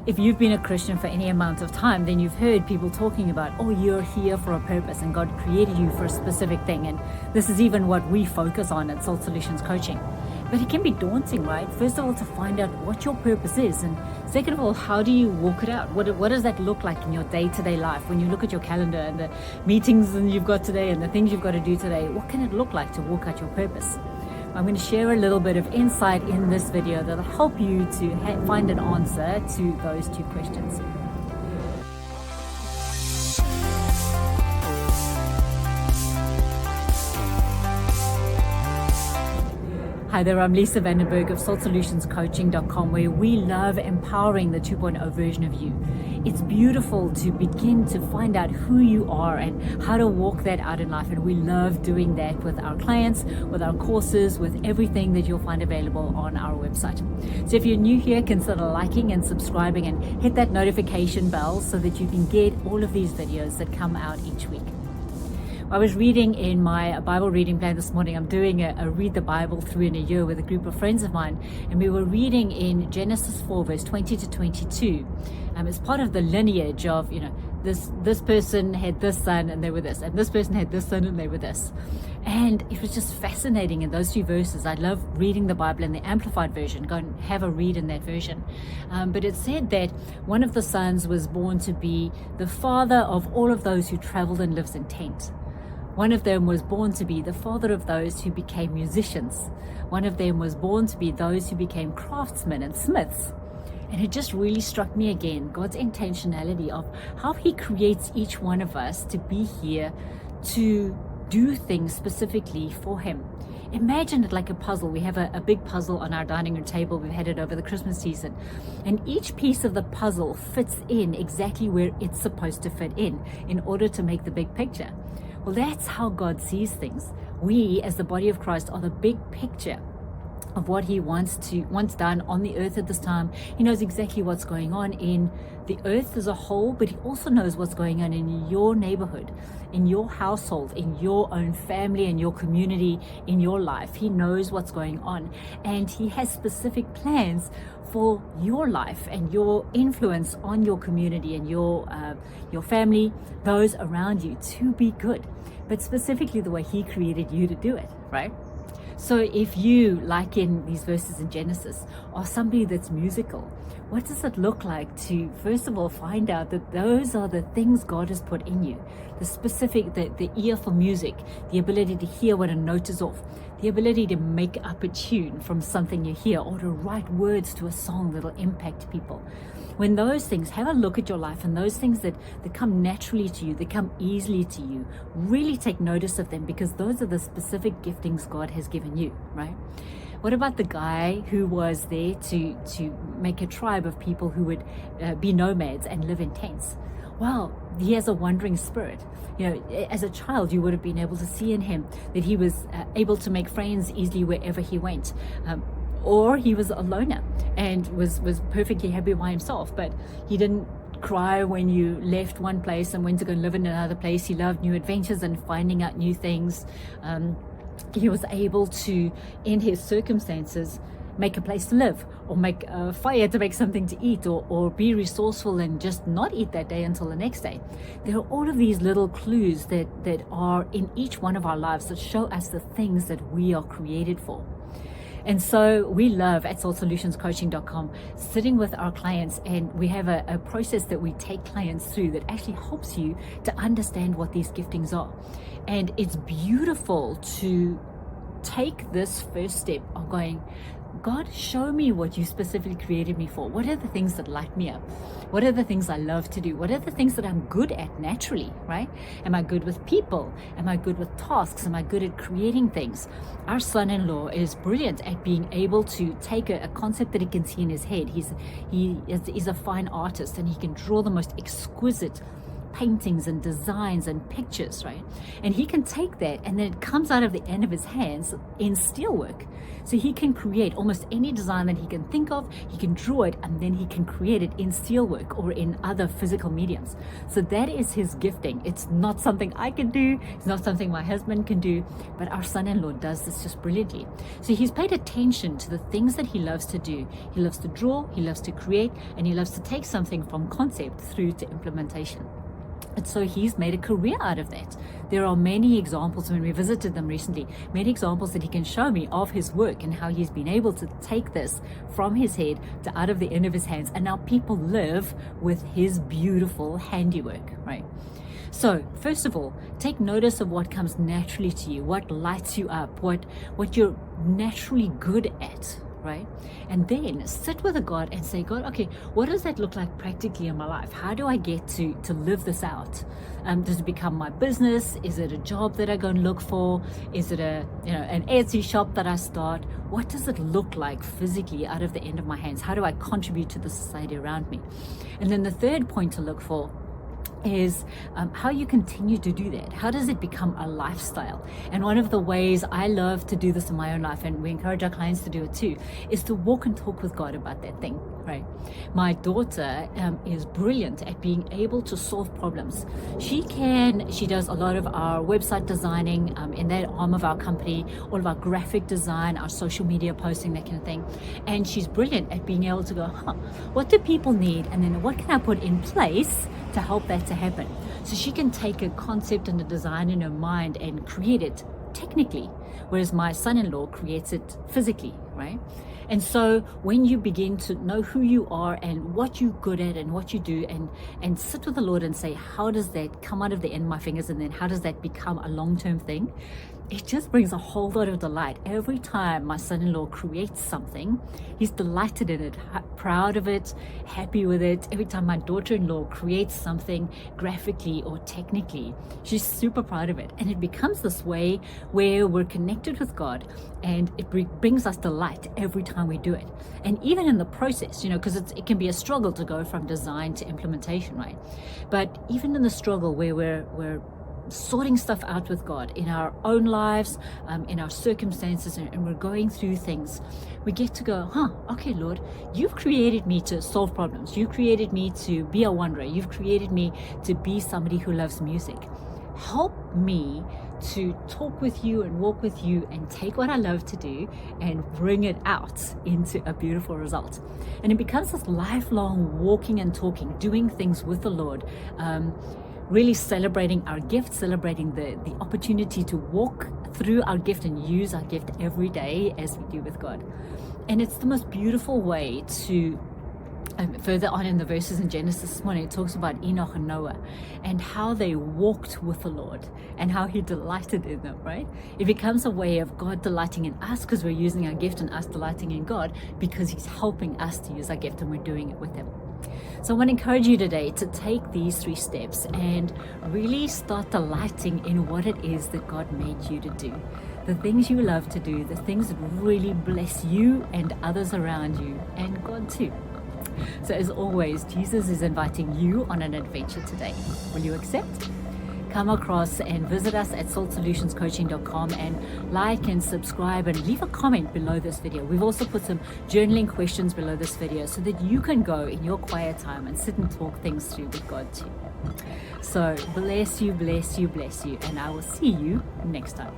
If you've been a Christian for any amount of time, then you've heard people talking about, oh, you're here for a purpose and God created you for a specific thing. And this is even what we focus on at Soul Solutions Coaching. But it can be daunting, right? First of all, to find out what your purpose is. And second of all, how do you walk it out? What does that look like in your day-to-day life? When you look at your calendar and the meetings that you've got today and the things you've got to do today, what can it look like to walk out your purpose? I'm going to share a little bit of insight in this video that'll help you to find an answer to those two questions. Hi there, I'm Lisa Berg of soulsolutionscoaching.com, where we love empowering the 2.0 version of you. It's beautiful to begin to find out who you are and how to walk that out in life. And we love doing that with our clients, with our courses, with everything that you'll find available on our website. So if you're new here, consider liking and subscribing and hit that notification bell so that you can get all of these videos that come out each week. I was reading in my Bible reading plan this morning. I'm doing a read the Bible through in a year with a group of friends of mine, and we were reading in Genesis 4 verse 20 to 22. It's part of the lineage of, this person had this son and they were this, and this person had this son and they were this. And it was just fascinating in those few verses. I love reading the Bible in the Amplified version. Go and have a read in that version. But it said that one of the sons was born to be the father of all of those who traveled and lives in tents. One of them was born to be the father of those who became musicians. One of them was born to be those who became craftsmen and smiths. And it just really struck me again, God's intentionality of how He creates each one of us to be here to do things specifically for Him. Imagine it like a puzzle. We have a big puzzle on our dining room table. We've had it over the Christmas season. And each piece of the puzzle fits in exactly where it's supposed to fit in order to make the big picture. Well, that's how God sees things. We, as the body of Christ, are the big picture of what He wants done on the earth at this time. He knows exactly what's going on in the earth as a whole, but He also knows what's going on in your neighborhood, in your household, in your own family, in your community, in your life. He knows what's going on, and He has specific plans for your life and your influence on your community and your family, those around you, to be good, but specifically the way He created you to do it, right? So if you, like in these verses in Genesis, are somebody that's musical, what does it look like to, first of all, find out that those are the things God has put in you? The specific, the ear for music, the ability to hear when a note is off, the ability to make up a tune from something you hear, or to write words to a song that'll impact people. When those things, have a look at your life, and those things that come naturally to you, that come easily to you, really take notice of them, because those are the specific giftings God has given you, right? What about the guy who was there to make a tribe of people who would be nomads and live in tents? Well, he has a wandering spirit. As a child, you would have been able to see in him that he was able to make friends easily wherever he went. Or he was a loner and was perfectly happy by himself, but he didn't cry when you left one place and went to go and live in another place. He loved new adventures and finding out new things. He was able to, in his circumstances, make a place to live, or make a fire to make something to eat, or be resourceful and just not eat that day until the next day. There are all of these little clues that are in each one of our lives that show us the things that we are created for. And so we love at soulsolutionscoaching.com sitting with our clients, and we have a process that we take clients through that actually helps you to understand what these giftings are. And it's beautiful to take this first step of going, God, show me what you specifically created me for. What are the things that light me up? What are the things I love to do? What are the things that I'm good at naturally, right? Am I good with people? Am I good with tasks? Am I good at creating things? Our son-in-law is brilliant at being able to take a concept that he can see in his head. He's a fine artist, and he can draw the most exquisite paintings and designs and pictures, right? And he can take that and then it comes out of the end of his hands in steelwork. So he can create almost any design that he can think of, he can draw it, and then he can create it in steelwork or in other physical mediums. So that is his gifting. It's not something I can do, it's not something my husband can do, but our son-in-law does this just brilliantly. So he's paid attention to the things that he loves to do. He loves to draw, he loves to create, and he loves to take something from concept through to implementation. And so he's made a career out of that. There are many examples when we visited them recently, many examples that he can show me of his work and how he's been able to take this from his head to out of the end of his hands. And now people live with his beautiful handiwork, right? So first of all, take notice of what comes naturally to you, what lights you up, what you're naturally good at, right? And then sit with a God and say, God, okay, what does that look like practically in my life? How do I get to live this out? Does it become my business? Is it a job that I go and look for? Is it an Etsy shop that I start? What does it look like physically out of the end of my hands? How do I contribute to the society around me? And then the third point to look for is how you continue to do that. How does it become a lifestyle? And one of the ways I love to do this in my own life, and we encourage our clients to do it too, is to walk and talk with God about that thing, right? My daughter is brilliant at being able to solve problems. She does a lot of our website designing in that arm of our company, all of our graphic design, our social media posting, that kind of thing. And she's brilliant at being able to go, what do people need? And then what can I put in place to help that to happen? So she can take a concept and a design in her mind and create it technically, whereas my son-in-law creates it physically, right? And so when you begin to know who you are and what you're good at and what you do, and sit with the Lord and say, how does that come out of the end of my fingers, and then how does that become a long-term thing? It just brings a whole lot of delight. Every time my son-in-law creates something, he's delighted in it, proud of it, happy with it. Every time my daughter-in-law creates something graphically or technically, she's super proud of it. And it becomes this way where we're connected with God, and it brings us delight every time we do it. And even in the process, because it can be a struggle to go from design to implementation, right? But even in the struggle where we're sorting stuff out with God in our own lives, in our circumstances, and we're going through things, we get to go, okay, Lord, you've created me to solve problems. You created me to be a wanderer. You've created me to be somebody who loves music. Help me to talk with you and walk with you and take what I love to do and bring it out into a beautiful result. And it becomes this lifelong walking and talking, doing things with the Lord, really celebrating our gift, celebrating the opportunity to walk through our gift and use our gift every day as we do with God. And it's the most beautiful way to, further on in the verses in Genesis this morning, it talks about Enoch and Noah and how they walked with the Lord and how he delighted in them, right? It becomes a way of God delighting in us because we're using our gift, and us delighting in God because he's helping us to use our gift and we're doing it with him. So I want to encourage you today to take these 3 steps and really start delighting in what it is that God made you to do. The things you love to do, the things that really bless you and others around you, and God too. So as always, Jesus is inviting you on an adventure today. Will you accept? Come across and visit us at saltsolutionscoaching.com and like and subscribe and leave a comment below this video. We've also put some journaling questions below this video so that you can go in your quiet time and sit and talk things through with God too. So bless you, bless you, bless you, and I will see you next time.